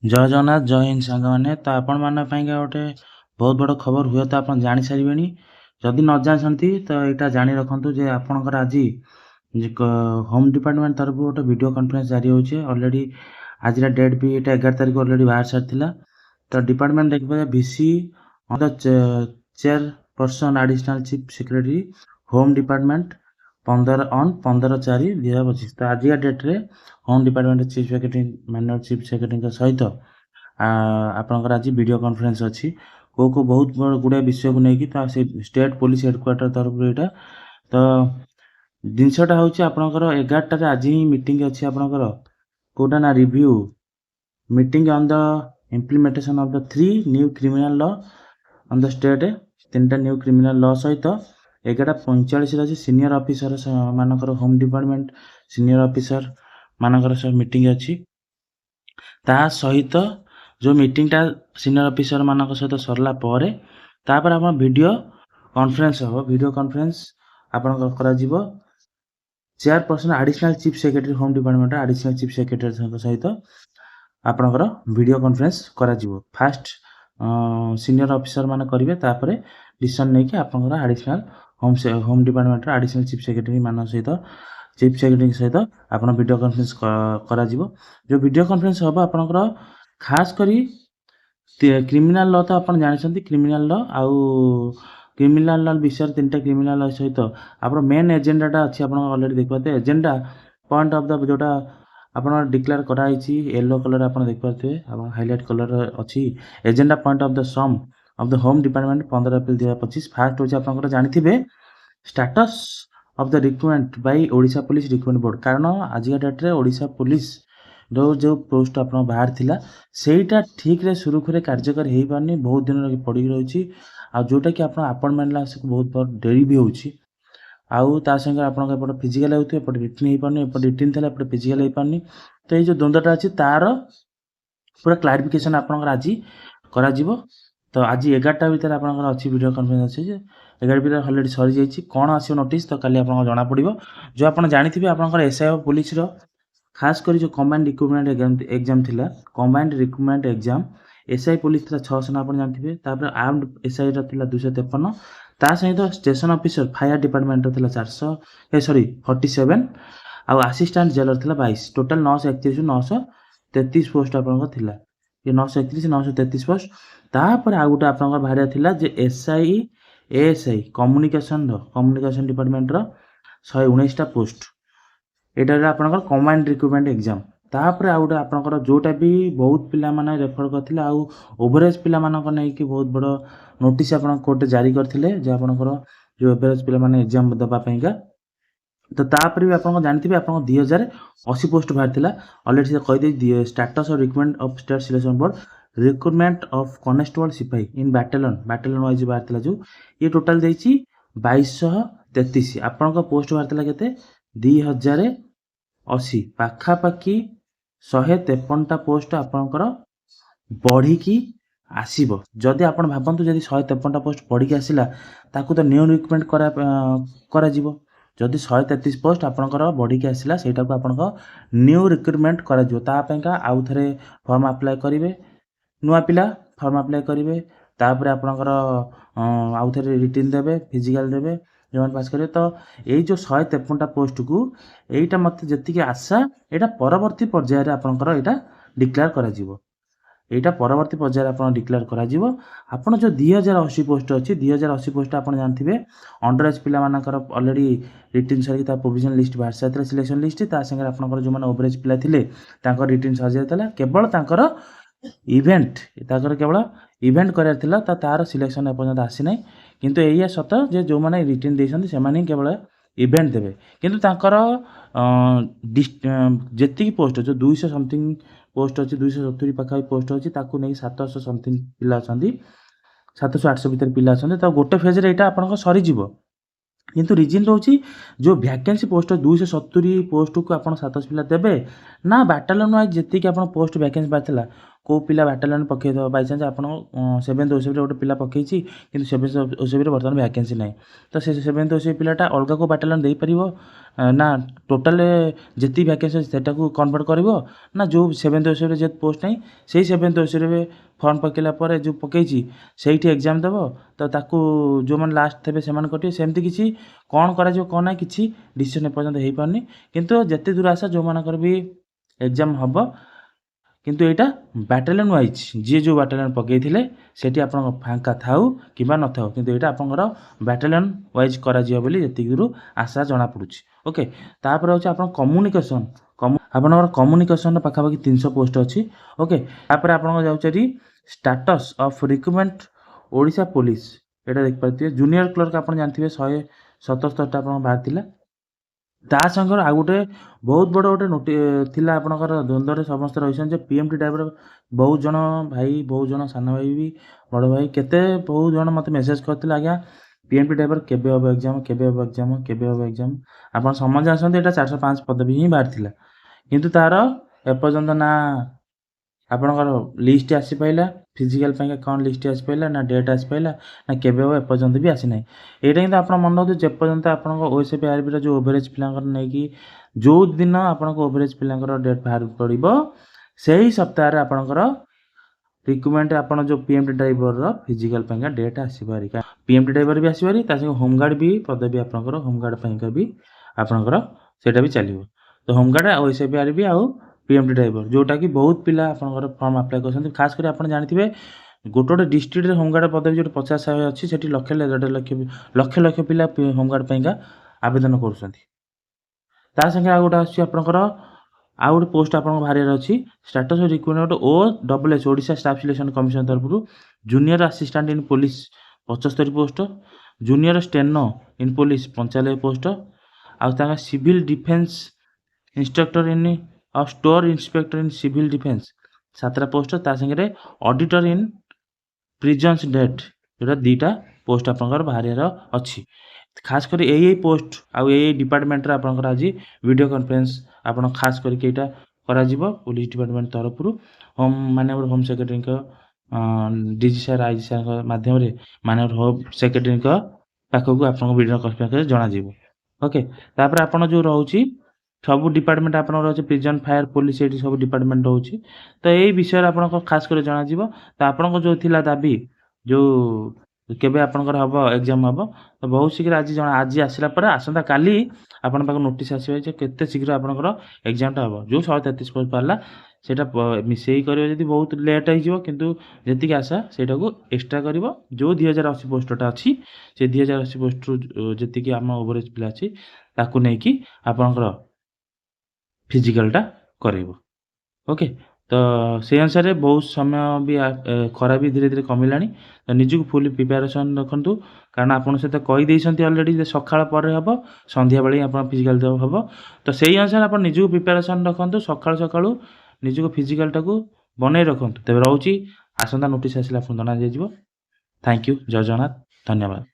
जय जगन्नाथ जय हिंद सांगने तो आपण मान गोटे बहुत बड़ खबर हुए तो आप जानी सारे जदि न जानते तो यहाँ जाणी रखु जे आपणकर आज होम डिपार्टमेंट तरफ गोटे वीडियो कॉन्फ्रेंस जारी होचे ऑलरेडी आज डेट भी ये 11 तारीख ऑलरेडी बाहर सारी तो डिपार्टमेंट देखिए VC on the chair person additional chief secretary home department 15/4/2025 तो आज डेट रे होम डिपार्टमेंट चीफ सेक्रेटरी माननीय चीफ सेक्रेटरी सहित आपणकर आज वीडियो कॉन्फ्रेंस अच्छी को बहुत गुड़े विषय को लेकिन तो स्टेट पुलिस हेडक्वार्टर तरफ यहाँ तो जिनसटा हूँ आपणकर 11 आज ही मीटिंग अच्छी आपणकर कोटा ना review meeting on the implementation of the 3 new criminal law on the state 3टा न्यू क्रिमिनल लॉ सहित 11:45 अच्छी सीनियर ऑफिसर मानकर होम डिपार्टमेंट सीनियर ऑफिसर मानकर सब मीटिंग अच्छी ता सहित जो मीटिंगटा सीनियर ऑफिसर मानक सहित सरला पर तापर आपण वीडियो कॉन्फ्रेंस हो वीडियो कॉन्फ्रेंस आपण करा जीवो chairperson additional chief secretary home department additional chief secretary सहित आपणकर वीडियो कॉन्फ्रेंस करा जीवो फास्ट सीनियर ऑफिसर माने करिवे तापर डिसीजन नै कि आपणकर additional home department additional chief secretary मान सहित चीफ सेक्रेटरी सहित आपण वीडियो कॉन्फ्रेंस करा जीवो जो वीडियो कॉन्फ्रेंस हो आपणकर खास करी क्रिमिनल लॉ तो आप जानते क्रिमिनल लॉ आउ क्रिमिनल लॉ विषय 3टा क्रिमिनल लॉ सहित आप मेन एजेंडाटा अच्छी आप ऑलरेडी देखते एजेंडा पॉइंट ऑफ द जोटा आप डिक्लेयर कराई येलो कलर आप देखिए आप हाईलाइट कलर अच्छी agenda point of the some of the home department 15 April 2025 fast हूँ आप जानते status of the recruitment by Odisha police recruitment board कारण आज डेट रे ओडिशा पुलिस जो पोस्ट आप बाहर थिला सेटा ठीक रे सुरुखुरे कार्यकारी हो पारनी बहुत दिन पड़ रही जोटा कि अपॉइंटमेंट लास्ट बहुत बहुत डेरी भी होची आउ ता संगे आपन एपट फिजिकल होती एपट रिटर्न हो पारनी एपट रिटर्न थिला एपट फिजिकल हो पारनी तो ये जो द्वंद्वटा अच्छी तार पूरा क्लारिफिकेशन आपन आज करा जीवो तो आज 11टा भितर आपन अच्छी वीडियो कॉन्फ्रेंस अच्छी 11 भितर ऑलरेडी सरी जाइए कौन आसो नोटिस तो काली आपन जना पड़ो जो आप जानी आपन एसआई पुलिस रो खास कर जो कम्बाइंड रिक्रुटमेंट एग्जाम थिला combined recruitment exam SI police थिला 600 आप जानते तापर आर्म्ड एसआई रो थिला 253 ता सहित स्टेशन ऑफिसर फायर डिपार्टमेंट रो थिला 47 आ असिस्टेंट जेलर थिला 22 टोटल 931 933 पोस्ट आपन थिला ये 931 933 पोस्ट तापर आ गुटा आपन भारिया थिला जे एसआई एएसआई कम्युनिकेशन डिपार्टमेंट रो 119टा पोस्ट एटा आपनकर कमांड रिक्रुटमेंट एग्जाम तापर आ गोटे आपनकर जोटा भी बहुत पिला माने रेफर करथिले आ ओवरेज पिला मानक नै कि बहुत बड़ नोटिस आपन कोर्ट जारी करथिले जे आपनकर जो ओवरेज पिला माने एग्जाम दबा पइगा तो तापर भी आपन जानथिबे आपन 2080 पोस्ट बाहरथिला ऑलरेडी से कहि दे स्टेटस और recruitment of state selection board recruitment of constable सिपाही इन बैटालियन वाइज बाहरथिला जो ये टोटल देछि 2233 आपन पोस्ट बाहरथिला केते 2080 पाखापाखि 153टा पोस्ट आपनकर बढ़ी की आसीबो जदि आपण भाबंतु जदि 153टा पोस्ट बढ़ी की आसिला ताकू तो न्यू रिक्रुटमेंट करा जीवो जदि 133 पोस्ट आपनकर बढ़ी की आसिला सेटा को आपनकर न्यू रिक्रुटमेंट करा जीवो ता पयका आउ थरे फॉर्म अप्लाई करिवे नुआ पिला फॉर्म अप्लाई करिवे तापर आपनकर आउ थरे रिटन देबे फिजिकल देबे जो पास करें तो यही जो 153टा पोस्ट को यहीटा मत जी आशा यहाँ परवर्ती पर्यायर आपंकर यहाँ डिक्लेयर करा परवर्ती पर्यायर आप डिक्लेयर करा आपन जो 2080 पोस्ट अच्छी 2080 पोस्ट आप जानते अंडर एज पिला मानकर already return sir provisional list बाहर सारी सिलेक्शन लिस्ट सागे आप जो मैंने ओवरेज पिला थे रिटर्न सर जाता केवल इवेंट केवल इवेंट करार तार सिलेक्शन एपर्यंत आसी ना किंतु यही सत जे जो मैंने रिटर्न देते से केवल इवेंट देवे किंतु तांकर जी पोस्ट जो 200 समथिंग पोस्ट अच्छी 270 पाखा पोस्ट अच्छी ताकू नहीं 700 समथिंग पिला 700-800 भर पिला अच्छा तो गोटे फेज रे यहाँ आप सरीज किंतु रिजन रोचे जो वैकेंसी पोस्ट 270 पोस्ट को आप 700 पिला देवे ना बैटालियन वाइज जी आप पोस्ट वैकेंसी बाहर କେଉଁ ପିଲା ବାଟାଲିୟନ ପକାଇଦେବ ବାଇଚାନ୍ସ ଆପଣ 7th OCBରେ ଗୋଟେ ପିଲା ପକାଇଛି କିନ୍ତୁ 7th OCBରେ ବର୍ତ୍ତମାନ ଭ୍ୟାକେନ୍ସି ନାହିଁ ତ ସେ 7th OCB ପିଲାଟା ଅଲଗା କେଉଁ ବାଟାଲିୟନ ଦେଇପାରିବ ନା ଟୋଟାଲ ଯେତିକି ଭ୍ୟାକେନ୍ସି ଅଛି ସେଟାକୁ କନଭର୍ଟ କରିବ ନା ଯେଉଁ 7th OCBରେ ଯେତେ ପୋଷ୍ଟ ନାହିଁ ସେଇ 7th OCBରେ ଫର୍ମ ପକାଇଲା ପରେ ଯେଉଁ ପକାଇଛି ସେଇଠି ଏକ୍ଜାମ୍ ଦେବ ତ ତାକୁ ଯେଉଁମାନେ ଲାଷ୍ଟ ଥିବେ ସେମାନେ କଟିବେ ସେମିତି କିଛି କ'ଣ କରାଯିବ କ'ଣ ନାହିଁ କିଛି ଡିସିସନ୍ ଏପର୍ଯ୍ୟନ୍ତ ହେଇପାରୁନି କିନ୍ତୁ ଯେତେ ଦୂର ଆଶା ଯେଉଁମାନଙ୍କର ବି ଏକ୍ଜାମ୍ ହେବ କିନ୍ତୁ ଏଇଟା ବାଟାଲିୟନ ୱାଇଜ୍ ଯିଏ ଯେଉଁ ବାଟାଲିୟନ ପକାଇଥିଲେ ସେଠି ଆପଣଙ୍କ ଫାଙ୍କା ଥାଉ କିମ୍ବା ନଥାଉ କିନ୍ତୁ ଏଇଟା ଆପଣଙ୍କର ବାଟାଲିୟନ ୱାଇଜ୍ କରାଯିବ ବୋଲି ଯେତିକି ଦୂର ଆଶା ଜଣାପଡ଼ୁଛି ଓକେ ତାପରେ ହେଉଛି ଆପଣ କମ୍ୟୁନିକେସନ୍ ଆପଣଙ୍କର କମ୍ୟୁନିକେସନ୍ର ପାଖାପାଖି 300 ପୋଷ୍ଟ ଅଛି ଓକେ ତାପରେ ଆପଣଙ୍କ ଯାଉଛି status of recruitment Odisha police ଏଇଟା ଦେଖିପାରୁଥିବେ ଜୁନିୟର କ୍ଲର୍କ ଆପଣ ଜାଣିଥିବେ 177ଟା ଆପଣଙ୍କ ବାହାରିଥିଲା ତା ସାଙ୍ଗରେ ଆଉ ଗୋଟେ ବହୁତ ବଡ଼ ଗୋଟେ ଥିଲା ଆପଣଙ୍କର ଦ୍ୱନ୍ଦ୍ୱରେ ସମସ୍ତେ ରହିଛନ୍ତି ଯେ PMT ଟାଇପ୍ର ବହୁତ ଜଣ ଭାଇ ବହୁତ ଜଣ ସାନ ଭାଇ ବି ବଡ଼ ଭାଇ କେତେ ବହୁତ ଜଣ ମୋତେ ମେସେଜ୍ କରିଥିଲେ ଆଜ୍ଞା PMT ଟାଇପ୍ର କେବେ ହେବ ଏକ୍ଜାମ୍ କେବେ ହେବ ଏକ୍ଜାମ୍ କେବେ ହେବ ଏକ୍ଜାମ୍ ଆପଣ ସମସ୍ତେ ଆସନ୍ତି ଏଇଟା 405 ପଦବୀ ହିଁ ବାହାରିଥିଲା କିନ୍ତୁ ତାର ଏପର୍ଯ୍ୟନ୍ତ ନା ଆପଣଙ୍କର ଲିଷ୍ଟ ଆସିପାରିଲା ଫିଜିକାଲ ପାଇଁକା କ'ଣ ଲିଷ୍ଟ ଆସିପାରିଲା ନା ଡେଟ୍ ଆସିପାରିଲା ନା କେବେ ହେବ ଏପର୍ଯ୍ୟନ୍ତ ବି ଆସିନାହିଁ ଏଇଟା କିନ୍ତୁ ଆପଣ ମନେ ରଖନ୍ତୁ ଯେପର୍ଯ୍ୟନ୍ତ ଆପଣଙ୍କ OSP RBର ଯେଉଁ ଓଭରେଜ୍ ପିଲାଙ୍କର ନେଇକି ଯେଉଁ ଦିନ ଆପଣଙ୍କ ଓଭରେଜ୍ ପିଲାଙ୍କର ଡେଟ୍ ବାହାର ପଡ଼ିବ ସେହି ସପ୍ତାହରେ ଆପଣଙ୍କର ରିକ୍ରୁଟମେଣ୍ଟ ଆପଣ ଯେଉଁ PMT ଡ୍ରାଇଭରର ଫିଜିକାଲ ପାଇଁକା ଡେଟ୍ ଆସିପାରି PMT ଡ୍ରାଇଭର ବି ଆସିପାରି ତା ସହିତ ହୋମଗାର୍ଡ଼ ବି ପଦବୀ ଆପଣଙ୍କର ହୋମଗାର୍ଡ଼ ପାଇଁକା ବି ଆପଣଙ୍କର ସେଇଟା ବି ଚାଲିବ ତ ହୋମଗାର୍ଡ଼ ଆଉ OSP RB ଆଉ PMT ଡ୍ରାଇଭର ଯେଉଁଟାକି ବହୁତ ପିଲା ଆପଣଙ୍କର ଫର୍ମ ଆପ୍ଲାଏ କରୁଛନ୍ତି ଖାସ କରି ଆପଣ ଜାଣିଥିବେ ଗୋଟେ ଡିଷ୍ଟ୍ରିକ୍ଟରେ ହୋମଗାର୍ଡ଼ ପଦବୀ ଯେଉଁଠି 50-100 ଅଛି ସେଠି ଲକ୍ଷ ପିଲା ହୋମଗାର୍ଡ଼ ପାଇଁକା ଆବେଦନ କରୁଛନ୍ତି ତା ସାଙ୍ଗେ ଆଉ ଗୋଟେ ଆସୁଛି ଆପଣଙ୍କର ଆଉ ଗୋଟେ ପୋଷ୍ଟ ଆପଣଙ୍କ ବାହାରିବାର ଅଛି status of recruitment OSS Odisha staff selection commission ତରଫରୁ junior assistant in police 75 post junior steno in police 95 post ଆଉ ତାଙ୍କ ସିଭିଲ୍ ଡିଫେନ୍ସ ଇନ୍ଷ୍ଟ୍ରକ୍ଟର ଇନ୍ ଆଉ store inspector in civil defence 7ଟା ପୋଷ୍ଟ ତା ସାଙ୍ଗରେ ଅଡ଼ିଟର ଇନ୍ ପ୍ରିଜନ୍ସ ଡେଟ୍ ଯେଉଁଟା 2ଟା ପୋଷ୍ଟ ଆପଣଙ୍କର ବାହାରିବାର ଅଛି ଖାସ କରି ଏଇ ପୋଷ୍ଟ ଆଉ ଏଇ ଡିପାର୍ଟମେଣ୍ଟରେ ଆପଣଙ୍କର ଆଜି ଭିଡ଼ିଓ କନଫରେନ୍ସ ଆପଣ ଖାସ କରିକି ଏଇଟା କରାଯିବ ପୋଲିସ ଡିପାର୍ଟମେଣ୍ଟ ତରଫରୁ ମାନ୍ୟବର ହୋମ୍ ସେକ୍ରେଟାରୀଙ୍କ DG ସାର୍ IG ସାର୍ଙ୍କ ମାଧ୍ୟମରେ ମାନ୍ୟବର ହୋମ୍ ସେକ୍ରେଟାରୀଙ୍କ ପାଖକୁ ଆପଣଙ୍କ ଭିଡ଼ିଓ କନଫରେନ୍ସରେ ଜଣାଯିବ ଓକେ ତାପରେ ଆପଣ ଯେଉଁ ରହୁଛି ସବୁ ଡିପାର୍ଟମେଣ୍ଟ ଆପଣଙ୍କର ଅଛି ପ୍ରିଜନ୍ ଫାୟାର ପୋଲିସ ଏଠି ସବୁ ଡିପାର୍ଟମେଣ୍ଟ ରହୁଛି ତ ଏଇ ବିଷୟରେ ଆପଣଙ୍କ ଖାସ କରି ଜଣାଯିବ ତ ଆପଣଙ୍କ ଯେଉଁ ଥିଲା ଦାବି ଯେଉଁ କେବେ ଆପଣଙ୍କର ହେବ ଏକ୍ଜାମ୍ ହେବ ତ ବହୁତ ଶୀଘ୍ର ଆଜି ଆସିଲା ପରେ ଆସନ୍ତା କାଲି ଆପଣଙ୍କ ପାଖକୁ ନୋଟିସ୍ ଆସିବ ଯେ କେତେ ଶୀଘ୍ର ଆପଣଙ୍କର ଏକ୍ଜାମ୍ଟା ହେବ ଯେଉଁ 133 ପୋଷ୍ଟ ବାହାରିଲା ସେଇଟା ମିଶେଇ କରିବ ଯଦି ବହୁତ ଲେଟ୍ ହେଇଯିବ କିନ୍ତୁ ଯେତିକି ଆଶା ସେଇଟାକୁ ଏକ୍ସଟ୍ରା କରିବ ଯେଉଁ 2080 ପୋଷ୍ଟଟା ଅଛି ସେ 2080 ପୋଷ୍ଟରୁ ଯେତିକି ଆମ ଓଭରେଜ୍ ପିଲା ଅଛି ତାକୁ ନେଇକି ଆପଣଙ୍କର ଫିଜିକାଲଟା କରେଇବ ଓକେ ତ ସେଇ ଅନୁସାରେ ବହୁତ ସମୟ ବି ଖରା ବି ଧୀରେ ଧୀରେ କମିଲାଣି ତ ନିଜକୁ ଫୁଲି ପ୍ରିପାରେସନ୍ ରଖନ୍ତୁ କାରଣ ଆପଣଙ୍କ ସହିତ କହିଦେଇଛନ୍ତି ଅଲରେଡ଼ି ଯେ ସକାଳ ପରେ ହେବ ସନ୍ଧ୍ୟାବେଳେ ଆପଣ ଫିଜିକାଲ ଦେବ ହେବ ତ ସେଇ ଅନୁସାରେ ଆପଣ ନିଜକୁ ପ୍ରିପାରେସନ୍ ରଖନ୍ତୁ ସକାଳୁ ନିଜକୁ ଫିଜିକାଲଟାକୁ ବନେଇ ରଖନ୍ତୁ ତେବେ ରହୁଛି ଆସନ୍ତା ନୋଟିସ୍ ଆସିଲେ ଆପଣଙ୍କୁ ଜଣାଯାଇଯିବ ଥ୍ୟାଙ୍କ ୟୁ ଜୟ ଜଗନ୍ନାଥ ଧନ୍ୟବାଦ।